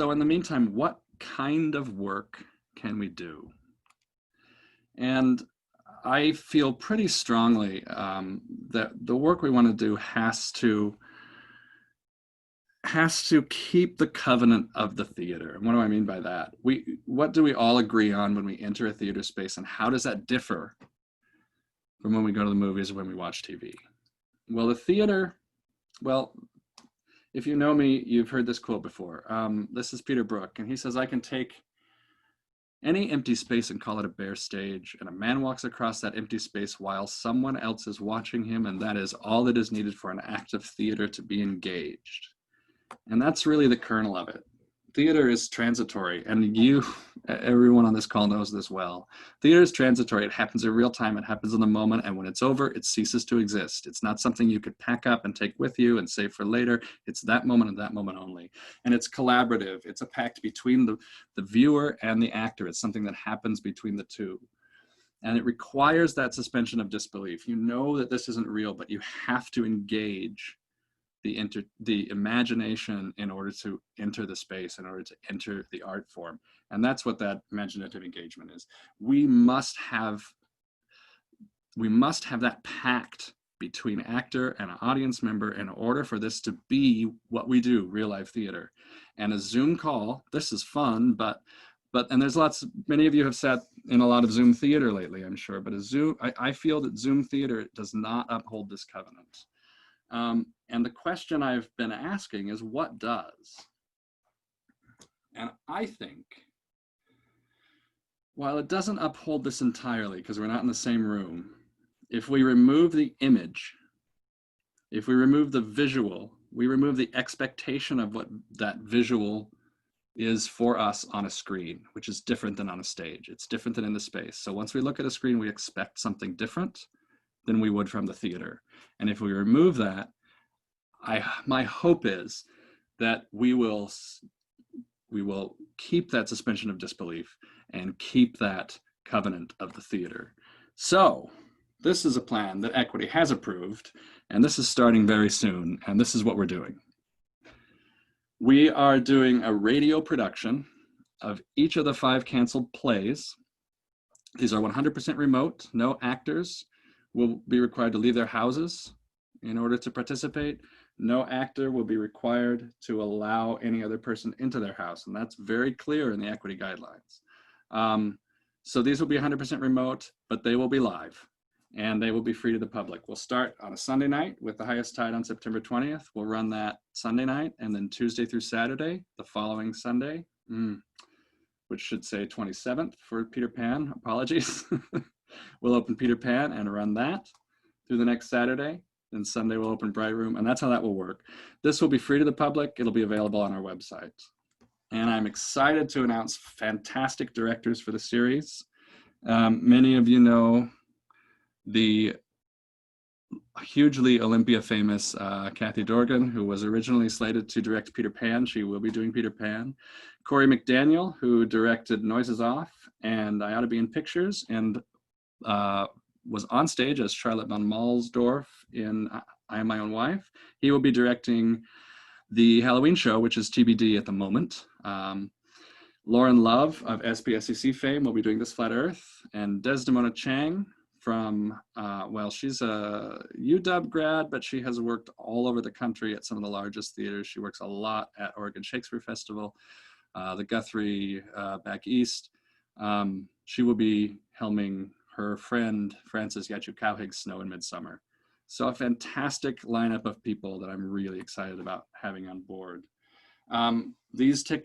So in the meantime, what kind of work can we do? And I feel pretty strongly that the work we want to do has to keep the covenant of the theater. And what do I mean by that? What do we all agree on when we enter a theater space, and how does that differ from when we go to the movies or when we watch TV? Well, the theater, well, if you know me, you've heard this quote before. This is Peter Brook, and he says, "I can take any empty space and call it a bare stage, and a man walks across that empty space while someone else is watching him, and that is all that is needed for an act of theater to be engaged." And that's really the kernel of it. Theater is transitory, and everyone on this call knows this well. Theater is transitory. It happens in real time. It happens in the moment, and when it's over, it ceases to exist. It's not something you could pack up and take with you and save for later. It's that moment and that moment only. And it's collaborative. It's a pact between the viewer and the actor. It's something that happens between the two. And it requires that suspension of disbelief. You know that this isn't real, but you have to engage the imagination in order to enter the space, in order to enter the art form. And that's what that imaginative engagement is. We must have that pact between actor and audience member in order for this to be what we do, real life theater. And a Zoom call, this is fun, but and there's many of you have sat in a lot of Zoom theater lately, I'm sure, but I feel that Zoom theater does not uphold this covenant. And the question I've been asking is, what does? And I think, while it doesn't uphold this entirely, because we're not in the same room, if we remove the image, if we remove the visual, we remove the expectation of what that visual is for us on a screen, which is different than on a stage. It's different than in the space. So once we look at a screen, we expect something different than we would from the theater. And if we remove that, my hope is that we will keep that suspension of disbelief and keep that covenant of the theater. So this is a plan that Equity has approved, and this is starting very soon, and this is what we're doing. We are doing a radio production of each of the 5 canceled plays. These are 100% remote. No actors will be required to leave their houses in order to participate. No actor will be required to allow any other person into their house, and that's very clear in the Equity guidelines. So these will be 100% remote, but they will be live, and they will be free to the public. We'll start on a Sunday night with The Highest Tide on September 20th. We'll run that Sunday night, and then Tuesday through Saturday, the following Sunday, which should say 27th for Peter Pan, apologies. We'll open Peter Pan and run that through the next Saturday. Then Sunday we'll open Bright Room, and that's how that will work. This will be free to the public. It'll be available on our website. And I'm excited to announce fantastic directors for the series. Many of you know the hugely Olympia famous Kathy Dorgan, who was originally slated to direct Peter Pan. She will be doing Peter Pan. Corey McDaniel, who directed Noises Off and I Ought to Be in Pictures, and was on stage as Charlotte von Malsdorf in I Am My Own Wife. He will be directing the Halloween show, which is TBD at the moment. Lauren Love of SPSCC fame will be doing This Flat Earth, and Desdemona Chang from, she's a UW grad, but she has worked all over the country at some of the largest theaters. She works a lot at Oregon Shakespeare Festival, the Guthrie back east. She will be helming her friend Frances Yachuk Cowhig's Snow in Midsummer. So a fantastic lineup of people that I'm really excited about having on board. These tickets